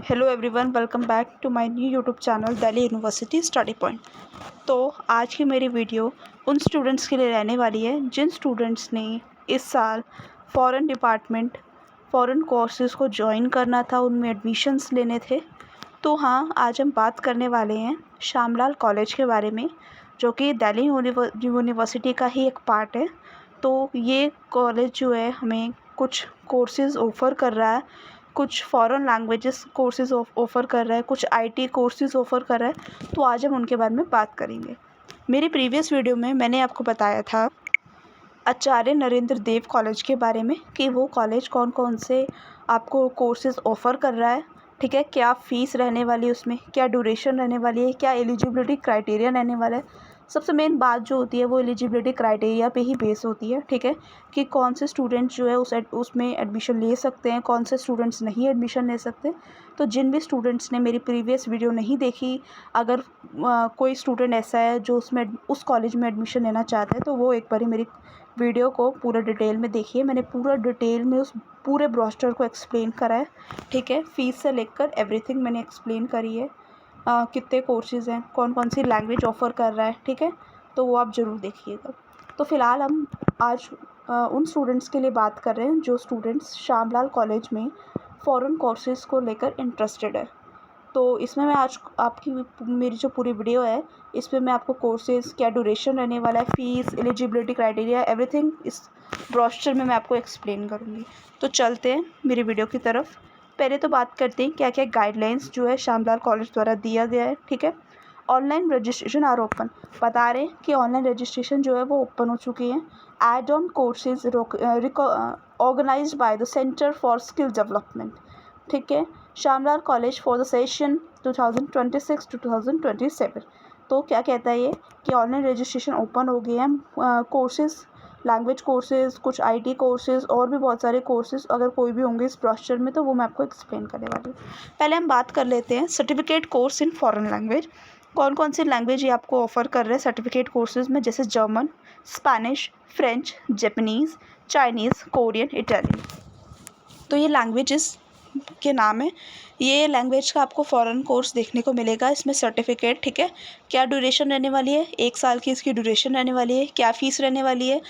Hello everyone, welcome back to my new YouTube channel Delhi university study point. तो आज की मेरी वीडियो उन स्टूडेंट्स के लिए रहने वाली है जिन स्टूडेंट्स ने इस साल फ़ॉरेन कोर्सेज़ को ज्वाइन करना था, उनमें एडमिशन्स लेने थे। तो हाँ, आज हम बात करने वाले हैं श्यामलाल कॉलेज के बारे में, जो कि दिल्ली यूनिवर्सिटी का ही एक पार्ट है। तो ये कॉलेज जो है हमें कुछ कोर्सेज़ ऑफ़र कर रहा है, कुछ फ़ॉरेन लैंग्वेजेस कोर्सेज़ ऑफ़र कर रहा है, कुछ आईटी कोर्सेज़ ऑफ़र कर रहा है। तो आज हम उनके बारे में बात करेंगे। मेरी प्रीवियस वीडियो में मैंने आपको बताया था आचार्य नरेंद्र देव कॉलेज के बारे में कि वो कॉलेज कौन कौन से आपको कोर्सेज़ ऑफ़र कर रहा है, ठीक है। क्या फ़ीस रहने वाली है उसमें, क्या ड्यूरेशन रहने वाली है, क्या एलिजिबिलिटी क्राइटेरिया रहने वाला है। सबसे मेन बात जो होती है वो एलिजिबिलिटी क्राइटेरिया पे ही बेस होती है, ठीक है, कि कौन से स्टूडेंट्स जो है उसमें एडमिशन ले सकते हैं, कौन से स्टूडेंट्स नहीं एडमिशन ले सकते। तो जिन भी स्टूडेंट्स ने मेरी प्रीवियस वीडियो नहीं देखी, अगर कोई स्टूडेंट ऐसा है जो उस कॉलेज में एडमिशन लेना चाहता है, तो वो एक बारी मेरी वीडियो को पूरा डिटेल में देखिए। मैंने पूरा डिटेल में उस पूरे ब्रोस्टर को एक्सप्लेन करा है, ठीक है। फ़ीस से लेकर एवरीथिंग मैंने एक्सप्लेन करी है। कितने कोर्सेज़ हैं, कौन कौन सी लैंग्वेज ऑफ़र कर रहा है, ठीक है। तो वो आप ज़रूर देखिएगा। तो फ़िलहाल हम आज उन स्टूडेंट्स के लिए बात कर रहे हैं जो स्टूडेंट्स श्यामलाल कॉलेज में फ़ॉरेन कोर्सेज़ को लेकर इंटरेस्टेड है। तो इसमें मैं आज मेरी जो पूरी वीडियो है, इसमें मैं आपको कोर्सेज़, क्या ड्यूरेशन रहने वाला है, फ़ीस, एलिजिबिलिटी क्राइटेरिया, एवरीथिंग इस ब्रोशर में मैं आपको एक्सप्लेन करूँगी। तो चलते हैं मेरी वीडियो की तरफ। पहले तो बात करते हैं क्या क्या गाइडलाइंस जो है श्यामलाल कॉलेज द्वारा दिया गया है, ठीक है। ऑनलाइन रजिस्ट्रेशन आर ओपन, बता रहे हैं कि ऑनलाइन रजिस्ट्रेशन जो है वो ओपन हो चुकी है। Add on courses organised by the centre for skill development, ठीक है, Shyamlal college for the session 2026 to 2027। तो क्या कहता है ये कि ऑनलाइन रजिस्ट्रेशन ओपन हो गए हैं। कोर्सेज़, लैंग्वेज कोर्सेज़, कुछ आईटी कोर्सेज़ और भी बहुत सारे कोर्सेज़ अगर कोई भी होंगे इस ब्रोशर में, तो वो मैं आपको एक्सप्लेन करने वाली हूँ। पहले हम बात कर लेते हैं certificate course in foreign language. कौन कौन सी लैंग्वेज ये आपको ऑफ़र कर रहे हैं सर्टिफिकेट कोर्सेज़ में, जैसे German, Spanish, French, Japanese, Chinese, Korean, Italian. तो ये लैंग्वेजेस के नाम है। ये लैंग्वेज का आपको फ़ॉरेन कोर्स देखने को मिलेगा इसमें सर्टिफिकेट, ठीक है। क्या ड्यूरेशन रहने वाली है, 1 साल की इसकी ड्यूरेशन रहने वाली है। क्या फ़ीस रहने वाली है,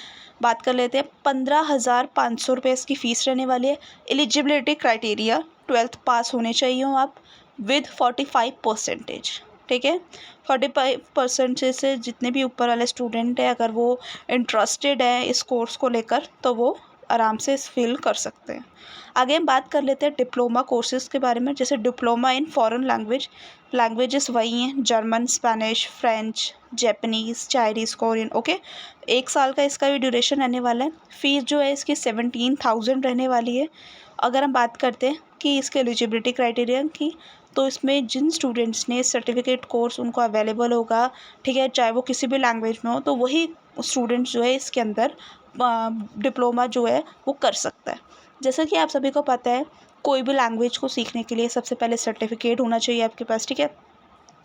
बात कर लेते हैं। 15,500 रुपये इसकी फ़ीस रहने वाली है। एलिजिबिलिटी क्राइटेरिया 12th पास होने चाहिए हो आप विद 45%, ठीक है। 45% से जितने भी ऊपर वाले स्टूडेंट हैं, अगर वो इंटरेस्टेड है इस कोर्स को लेकर, तो वो आराम से फिल कर सकते हैं। आगे हम बात कर लेते हैं डिप्लोमा कोर्सेज़ के बारे में, जैसे डिप्लोमा इन फॉरेन लैंग्वेजेस वही हैं, German, Spanish, French, Japanese, Chinese, Korean, okay. 1 साल का इसका भी ड्यूरेशन रहने वाला है। फ़ीस जो है इसकी 17,000 रहने वाली है। अगर हम बात करते हैं कि इसके एलिजिबिलिटी क्राइटेरिया की, तो इसमें जिन स्टूडेंट्स ने सर्टिफिकेट कोर्स उनको अवेलेबल होगा, ठीक है, चाहे वो किसी भी लैंग्वेज में हो, तो वही स्टूडेंट्स जो है इसके अंदर डिप्लोमा जो है वो कर सकता है। जैसा कि आप सभी को पता है, कोई भी लैंग्वेज को सीखने के लिए सबसे पहले सर्टिफिकेट होना चाहिए आपके पास, ठीक है।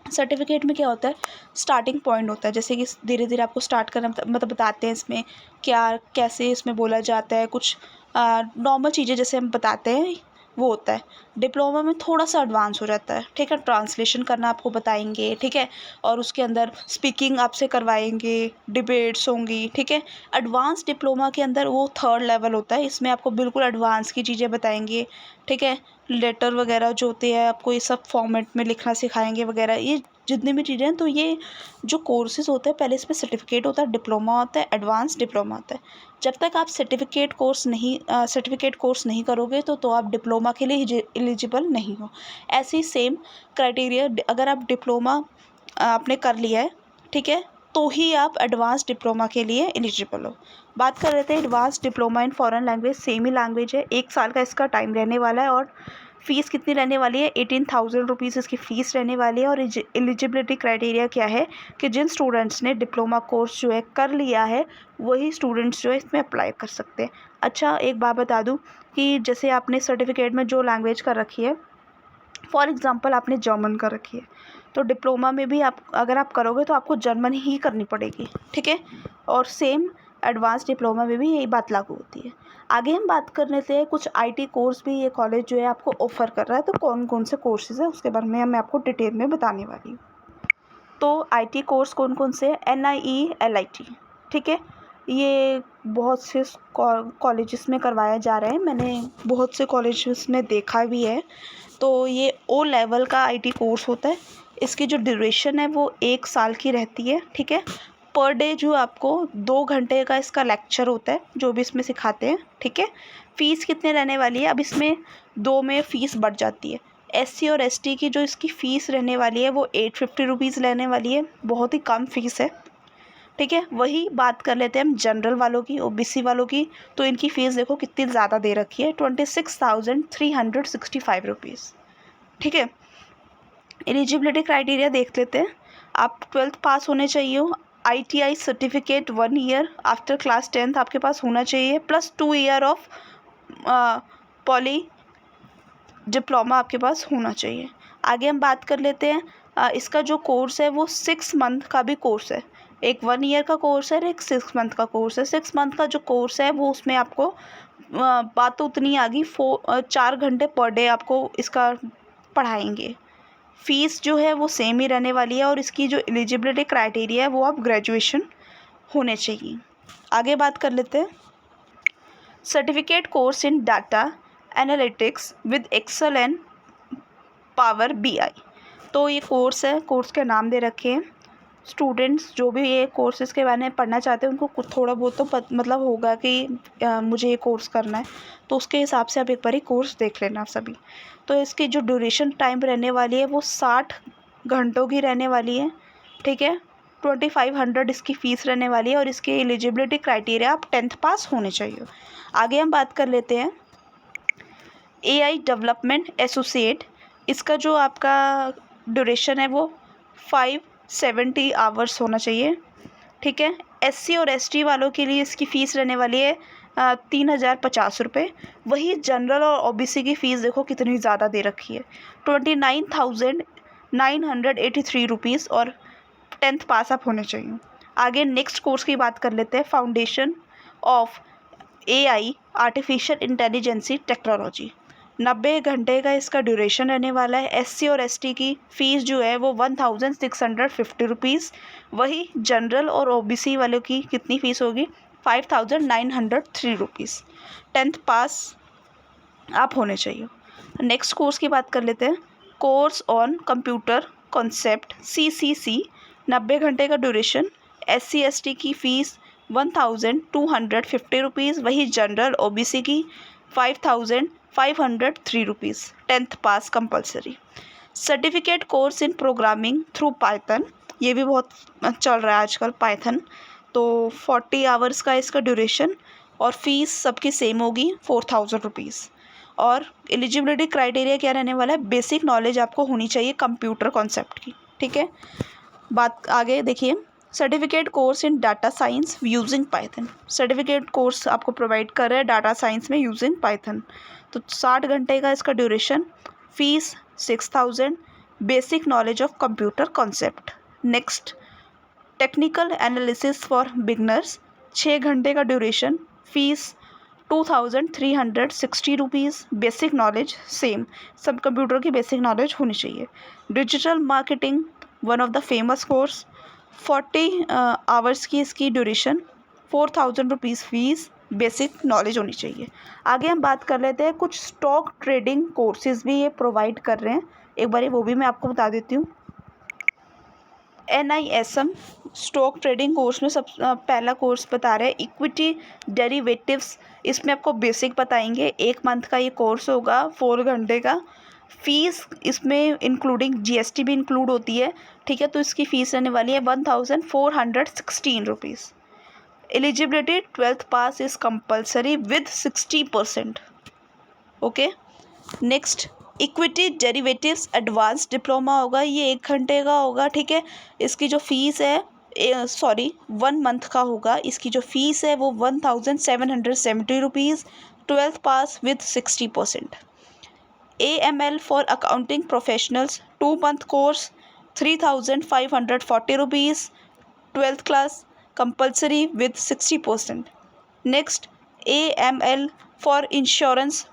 सर्टिफिकेट में क्या होता है, स्टार्टिंग पॉइंट होता है, जैसे कि धीरे धीरे आपको स्टार्ट करना मतलब बताते हैं इसमें क्या कैसे इसमें बोला जाता है, कुछ नॉर्मल चीज़ें जैसे हम बताते हैं वो होता है। डिप्लोमा में थोड़ा सा एडवांस हो जाता है, ठीक है। ट्रांसलेशन करना आपको बताएंगे, ठीक है, और उसके अंदर स्पीकिंग आपसे करवाएंगे, डिबेट्स होंगी, ठीक है। एडवांस डिप्लोमा के अंदर वो 3rd लेवल होता है, इसमें आपको बिल्कुल एडवांस की चीज़ें बताएंगे, ठीक है। लेटर वगैरह जो होते हैं आपको ये सब फॉर्मेट में लिखना सिखाएंगे वगैरह, ये जितनी भी चीज़ें हैं। तो ये जो कोर्सेज़ होते हैं, पहले इसमें सर्टिफिकेट होता है, डिप्लोमा होता है, एडवांस डिप्लोमा होता है। जब तक आप सर्टिफिकेट कोर्स नहीं करोगे, तो आप डिप्लोमा के लिए एलिजिबल नहीं हो। ऐसे ही सेम क्राइटेरिया, अगर आप डिप्लोमा आपने कर लिया है, ठीक है, तो ही आप एडवांस डिप्लोमा के लिए एलिजिबल हो। बात कर रहे थे advance diploma in foreign language, same he language है। 1 साल का इसका टाइम रहने वाला है और फ़ीस कितनी रहने वाली है, 18,000 रुपीज़ इसकी फ़ीस रहने वाली है। और एलिजिबिलिटी क्राइटेरिया क्या है कि जिन स्टूडेंट्स ने डिप्लोमा कोर्स जो है कर लिया है, वही स्टूडेंट्स जो है इसमें अप्लाई कर सकते हैं। अच्छा, एक बात बता दूं कि जैसे आपने सर्टिफिकेट में जो लैंग्वेज कर रखी है, फॉर एग्ज़ाम्पल आपने जर्मन कर रखी है, तो डिप्लोमा में भी अगर आप करोगे तो आपको जर्मन ही करनी पड़ेगी, ठीक है। और सेम एडवांस डिप्लोमा में भी यही बात लागू होती है। आगे हम बात कर लेते हैं कुछ आईटी कोर्स भी ये कॉलेज जो है आपको ऑफ़र कर रहा है, तो कौन कौन से कोर्सेज़ है उसके बारे में मैं आपको डिटेल में बताने वाली हूँ। तो आईटी कोर्स कौन कौन से हैं? NIE LIT, ठीक है। ये बहुत से कॉलेजेस में करवाया जा रहा है, मैंने बहुत से कॉलेजेस में देखा भी है। तो ये O लेवल का आईटी कोर्स होता है। इसकी जो ड्यूरेशन है वो 1 साल की रहती है, ठीक है। पर डे जो आपको 2 घंटे का इसका लेक्चर होता है, जो भी इसमें सिखाते हैं, ठीक है। फ़ीस कितने रहने वाली है? अब इसमें 2 में फ़ीस बढ़ जाती है। SC और ST की जो इसकी फ़ीस रहने वाली है वो 850 रुपीज़ रहने वाली है, बहुत ही कम फ़ीस है, ठीक है। वही बात कर लेते हैं हम जनरल वालों की, OBC वालों की। तो इनकी फ़ीस देखो कितनी ज़्यादा दे रखी है, 26,365 रुपीज़, ठीक है। एलिजिबिलिटी क्राइटेरिया देख लेते हैं। आप 12th पास होने चाहिए हो। ITI certificate 1 year after class 10th आपके पास होना चाहिए, plus 2 year of poly diploma आपके पास होना चाहिए। आगे हम बात कर लेते हैं, इसका जो कोर्स है वो 6 मंथ का भी कोर्स है। एक 1 ईयर का कोर्स है और एक 6 मंथ का कोर्स है। 6 मंथ का जो कोर्स है वो उसमें आपको बात तो उतनी आ गई 4 घंटे पर डे आपको इसका पढ़ाएंगे। फ़ीस जो है वो सेम ही रहने वाली है और इसकी जो एलिजिबिलिटी क्राइटेरिया है वो आप ग्रेजुएशन होने चाहिए। आगे बात कर लेते हैं, certificate course in data analytics with Excel and Power BI। तो ये कोर्स है, कोर्स के नाम दे रखे हैं। स्टूडेंट्स जो भी ये कोर्सेज़ के बारे में पढ़ना चाहते हैं उनको कुछ थोड़ा बहुत तो मतलब होगा कि मुझे ये कोर्स करना है, तो उसके हिसाब से आप एक बार ही कोर्स देख लेना सभी। तो इसकी जो ड्यूरेशन टाइम रहने वाली है वो 60 घंटों की रहने वाली है, ठीक है। 2500 इसकी फ़ीस रहने वाली है और इसकी एलिजिबिलिटी क्राइटेरिया आप 10th पास होने चाहिए। आगे हम बात कर लेते हैं AI डेवलपमेंट एसोसिएट। इसका जो आपका ड्यूरेशन है वो 570 आवर्स होना चाहिए, ठीक है। SC और ST वालों के लिए इसकी फ़ीस रहने वाली है 3050 रुपये। वही जनरल और OBC की फ़ीस देखो कितनी ज़्यादा दे रखी है, 29,983 रुपीज़, और 10th पास आप होने चाहिए। आगे नेक्स्ट कोर्स की बात कर लेते हैं, foundation of AI artificial intelligence technology. 90 घंटे का इसका ड्यूरेशन रहने वाला है। SC और ST की फ़ीस जो है वो 1650 रुपीज़। वही जनरल और OBC वालों की कितनी फ़ीस होगी, 5903 रुपीज़। 10th पास आप होने चाहिए। नेक्स्ट कोर्स की बात कर लेते हैं, course on computer concept CCC। 90 घंटे का ड्यूरेशन। SC ST की फ़ीस 1250 रुपीज़। वही जनरल OBC की 5503 रुपीज़। 10th पास कंपलसरी। सर्टिफिकेट कोर्स इन प्रोग्रामिंग थ्रू पाइथन, ये भी बहुत चल रहा है आजकल पाइथन। तो 40 आवर्स का इसका ड्यूरेशन और फ़ीस सबकी सेम होगी 4000 रुपीज़। और एलिजिबिलिटी क्राइटेरिया क्या रहने वाला है, बेसिक नॉलेज आपको होनी चाहिए कंप्यूटर कॉन्सेप्ट की, ठीक है। बात आगे देखिए, certificate course in data science using Python. Certificate course आपको प्रोवाइड कर रहा है डाटा साइंस में यूजिंग पाइथन। तो 60 घंटे का इसका duration, fees 6000, basic knowledge of computer concept. Next, technical analysis for beginners, 6 घंटे का duration, fees 2360 rupees. Basic knowledge same, सब कंप्यूटर की बेसिक नॉलेज होनी चाहिए। Digital marketing, one of the famous course, 40 hours की इसकी duration, 4000 rupees fees, basic knowledge होनी चाहिए। आगे हम बात कर लेते हैं, कुछ स्टॉक ट्रेडिंग कोर्सेज़ भी ये प्रोवाइड कर रहे हैं, एक बार वो भी मैं आपको बता देती हूँ। NISM स्टॉक ट्रेडिंग कोर्स में सब पहला कोर्स बता रहे हैं इक्विटी डेरिवेटिव्स। इसमें आपको बेसिक बताएंगे। 1 मंथ का ये कोर्स होगा, 4 घंटे का। फ़ीस इसमें इंक्लूडिंग GST भी इंक्लूड होती है, ठीक है। तो इसकी फ़ीस रहने वाली है 1416 rupees. Eligibility 12th pass is compulsory with 60%, okay. Next, equity derivatives advance diploma होगा, ये 1 घंटे का होगा, ठीक है। इसकी जो फ़ीस है 1 मंथ का होगा। इसकी जो फ़ीस है वो 1770 rupees. 12th pass with 60%। AML for accounting professionals 2 month course, 3540 rupees. 12th class compulsory with 60%. Next, AML for insurance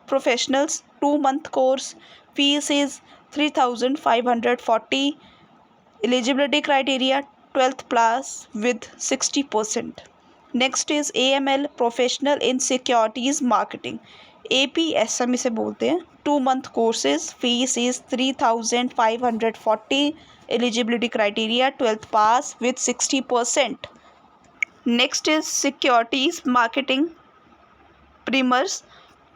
professionals 2-month course, fees is 3,540. Eligibility criteria 12th class with 60%. Next is AML professional in securities marketing, APSM इसे बोलते हैं, 2-month courses, fees is 3,540. Eligibility criteria 12th pass with 60%. Next is securities marketing primers,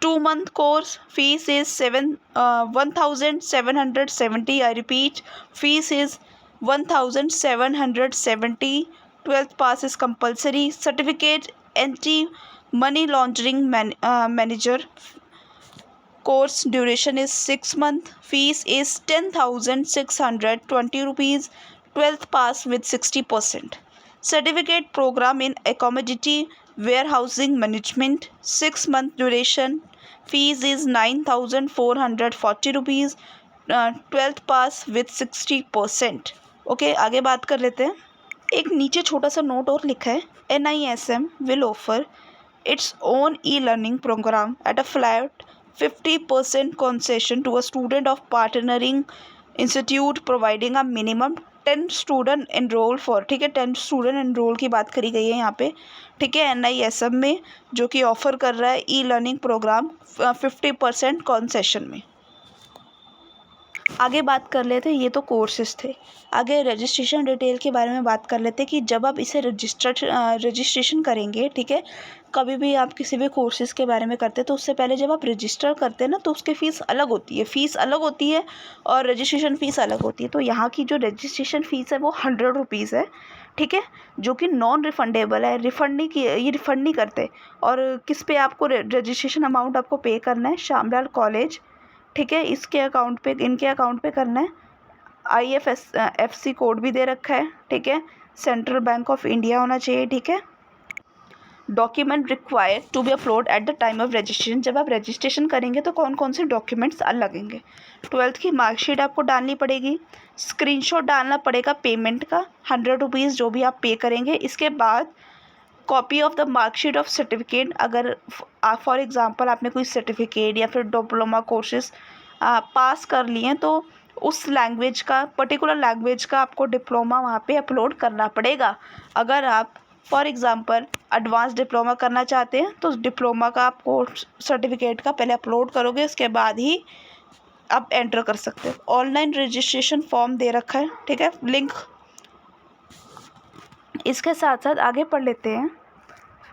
2-month course, fees is 1,770. I repeat, fees is 1,770. 12th pass is compulsory. Certificate anti money laundering manager course duration is 6 months. Fees is 10,620 rupees. 12th pass with 60%. Certificate program in commodity warehousing management 6-month duration. Fees is 9,440 rupees. 12th pass with 60%. Okay, आगे बात कर लेते हैं. एक नीचे छोटा सा note और लिखा है, NISM will offer its own e-learning program at a flat 50% concession to a student of partnering institute providing a minimum 10 student enroll for. ठीक है, 10 student enroll की बात करी गई है यहाँ पे. ठीक है, NISM में जो कि ऑफर कर रहा है ई-लर्निंग प्रोग्राम 50% कॉन्सेशन में. आगे बात कर लेते हैं, ये तो कोर्सेज थे. आगे रजिस्ट्रेशन डिटेल के बारे में बात कर लेते हैं कि जब आप इसे रजिस्ट्रेशन करेंगे, ठीक है, कभी भी आप किसी भी कोर्सेज़ के बारे में करते हैं तो उससे पहले जब आप रजिस्टर करते हैं ना, तो उसकी फ़ीस अलग होती है. फ़ीस अलग होती है और रजिस्ट्रेशन फ़ीस अलग होती है. तो यहाँ की जो रजिस्ट्रेशन फ़ीस है वो 100 रुपीज़ है. ठीक है, जो कि नॉन रिफ़ंडेबल है, ये रिफ़ंड नहीं करते. और किस पे आपको रजिस्ट्रेशन अमाउंट आपको पे करना है, श्यामलाल कॉलेज. ठीक है, इनके अकाउंट पे करना है. IFSC कोड भी दे रखा है. ठीक है, सेंट्रल बैंक ऑफ इंडिया होना चाहिए. ठीक है. Document required to be upload at the time of registration. जब आप रजिस्ट्रेशन करेंगे तो कौन कौन से डॉक्यूमेंट्स लगेंगे. 12th की मार्कशीट आपको डालनी पड़ेगी. स्क्रीनशॉट डालना पड़ेगा पेमेंट का 100 रुपीज़ जो भी आप पे करेंगे. इसके बाद copy of the marksheet of certificate. अगर फॉर एग्ज़ाम्पल आपने कोई सर्टिफिकेट या फिर डिप्लोमा कोर्सेज पास कर लिए हैं तो उस लैंग्वेज का, पर्टिकुलर लैंग्वेज का आपको डिप्लोमा वहाँ पे अपलोड करना पड़ेगा. अगर आप फॉर एग्ज़ाम्पल एडवांस डिप्लोमा करना चाहते हैं तो डिप्लोमा का आप कोर्स सर्टिफिकेट का पहले अपलोड करोगे, उसके बाद ही आप एंटर कर सकते हो. ऑनलाइन रजिस्ट्रेशन फॉर्म दे रखा है. ठीक है, लिंक. इसके साथ साथ आगे पढ़ लेते हैं.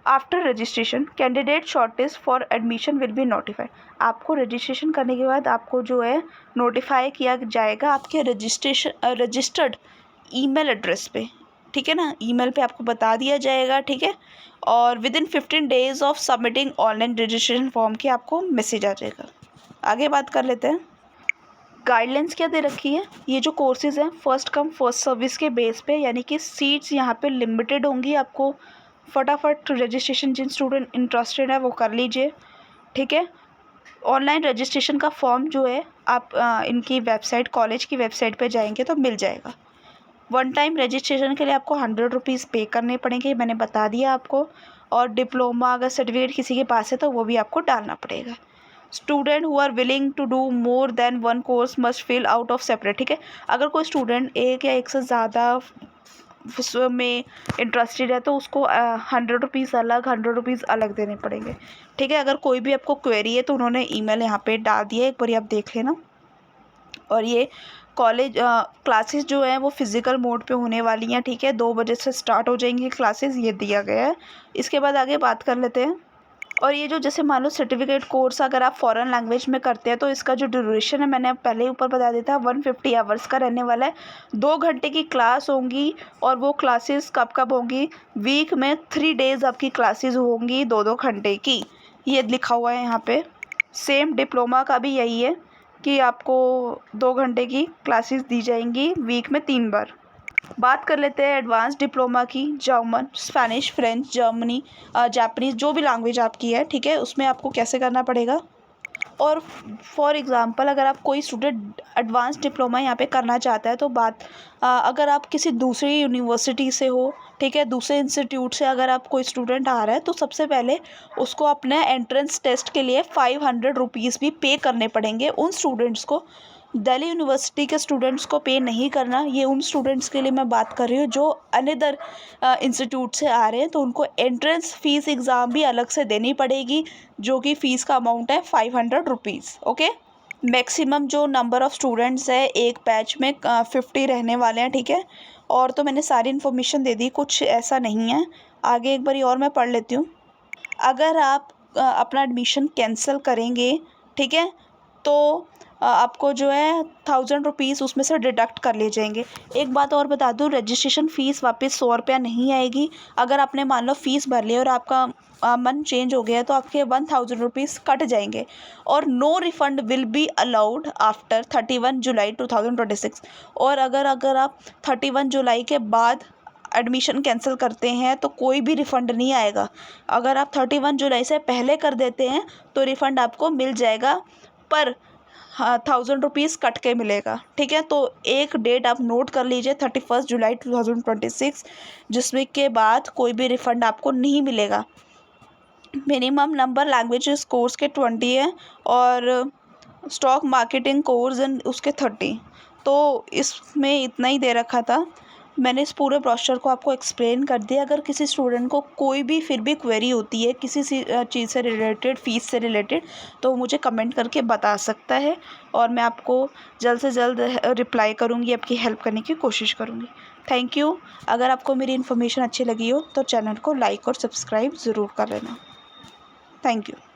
After registration candidate shortlist for admission will be notified. आपको रजिस्ट्रेशन करने के बाद आपको जो है नोटिफाई किया जाएगा आपके रजिस्टर्ड ईमेल एड्रेस पे. ठीक है ना, ईमेल पे आपको बता दिया जाएगा. ठीक है, और with in 15 days of submitting online registration form की आपको मैसेज आ जाएगा. आगे बात कर लेते हैं. गाइडलाइंस क्या दे रखी है. ये जो कोर्सेज़ हैं फर्स्ट कम फर्स्ट सर्विस के बेस पे, यानी कि सीट्स यहाँ पे लिमिटेड होंगी. आपको फटाफट रजिस्ट्रेशन जिन स्टूडेंट इंटरेस्टेड है वो कर लीजिए. ठीक है, ऑनलाइन रजिस्ट्रेशन का फॉर्म जो है आप इनकी वेबसाइट, कॉलेज की वेबसाइट पे जाएंगे तो मिल जाएगा. वन टाइम रजिस्ट्रेशन के लिए आपको 100 रुपीज़ पे करने पड़ेंगे, मैंने बता दिया आपको. और डिप्लोमा अगर सर्टिफिकेट किसी के पास है तो वो भी आपको डालना पड़ेगा. Student who are willing to do more than one course must fill out of separate. ठीक है, अगर कोई स्टूडेंट एक या एक से ज़्यादा में इंटरेस्टेड है तो उसको 100 रुपीज़ अलग, 100 रुपीज़ अलग देने पड़ेंगे. ठीक है, अगर कोई भी आपको क्वेरी है तो उन्होंने ईमेल यहाँ पे डाल दिया है, एक बार आप देख लेना. और ये कॉलेज क्लासेस जो है वो फिज़िकल मोड पे होने वाली हैं. ठीक है, 2 बजे से स्टार्ट हो जाएंगी क्लासेस, ये दिया गया है. इसके बाद आगे बात कर लेते हैं. और ये जो जैसे मान लो सर्टिफिकेट कोर्स अगर आप फॉरेन लैंग्वेज में करते हैं तो इसका जो ड्यूरेशन है मैंने पहले ऊपर बता दिया था 150 आवर्स का रहने वाला है. 2 घंटे की क्लास होंगी और वो क्लासेस कब कब होंगी, वीक में 3 days आपकी क्लासेस होंगी 2-2 घंटे की. ये लिखा हुआ है यहाँ पे. सेम डिप्लोमा का भी यही है कि आपको 2 घंटे की क्लासेस दी जाएंगी वीक में 3 बार. बात कर लेते हैं एडवांस डिप्लोमा की. जर्मन, स्पेनिश, फ्रेंच, जापानीज़ जो भी लैंग्वेज आपकी है. ठीक है, उसमें आपको कैसे करना पड़ेगा. और फॉर एग्ज़ाम्पल अगर आप कोई स्टूडेंट एडवांस डिप्लोमा यहाँ पे करना चाहता है तो अगर आप किसी दूसरी यूनिवर्सिटी से हो, ठीक है, दूसरे इंस्टीट्यूट से अगर आप कोई स्टूडेंट आ रहा है तो सबसे पहले उसको अपने एंट्रेंस टेस्ट के लिए 500 रुपीज़ भी पे करने पड़ेंगे उन स्टूडेंट्स को। दिल्ली यूनिवर्सिटी के स्टूडेंट्स को पे नहीं करना। ये उन स्टूडेंट्स के लिए मैं बात कर रही हूँ जो अनदर इंस्टीट्यूट से आ रहे हैं, तो उनको एंट्रेंस फ़ीस एग्ज़ाम भी अलग से देनी पड़ेगी, जो कि फ़ीस का अमाउंट है 500 रुपीज़। ओके। मैक्सिमम जो नंबर ऑफ़ स्टूडेंट्स है एक बैच में 50 रहने वाले हैं, ठीक है। और तो मैंने सारी इन्फॉर्मेशन दे दी, कुछ ऐसा नहीं है। आगे एक बारी और मैं पढ़ लेती हूँ। अगर आप अपना एडमिशन कैंसिल करेंगे, ठीक है, तो आपको जो है 1000 रुपीज़ उसमें से डिडक्ट कर लिए जाएंगे। एक बात और बता दूँ, रजिस्ट्रेशन फ़ीस वापस 100 रुपया नहीं आएगी। अगर आपने मान लो फ़ीस भर ली और आपका मन चेंज हो गया तो आपके 1000 रुपीज़ कट जाएंगे। और no refund will be allowed after 31 July 2026। और अगर आप 31 जुलाई के बाद एडमिशन कैंसिल करते हैं तो कोई भी रिफ़ंड नहीं आएगा। अगर आप 31 जुलाई से पहले कर देते हैं तो रिफ़ंड आपको मिल जाएगा, पर 1000 रुपीज़ कट के मिलेगा, ठीक है। तो एक डेट आप नोट कर लीजिए, 31 जुलाई 2026, जिसमें के बाद कोई भी रिफ़ंड आपको नहीं मिलेगा। मिनिमम नंबर लैंग्वेजेस कोर्स के 20 है और स्टॉक मार्केटिंग कोर्स एंड उसके 30। तो इसमें इतना ही दे रखा था। मैंने इस पूरे ब्रोशर को आपको एक्सप्लेन कर दिया। अगर किसी स्टूडेंट को कोई भी फिर भी क्वेरी होती है किसी चीज़ से रिलेटेड, फ़ीस से रिलेटेड, तो मुझे कमेंट करके बता सकता है और मैं आपको जल्द से जल्द रिप्लाई करूँगी, आपकी हेल्प करने की कोशिश करूँगी। Thank you. अगर आपको मेरी इन्फॉर्मेशन अच्छी लगी हो तो चैनल को लाइक और सब्सक्राइब ज़रूर कर लेना। Thank you.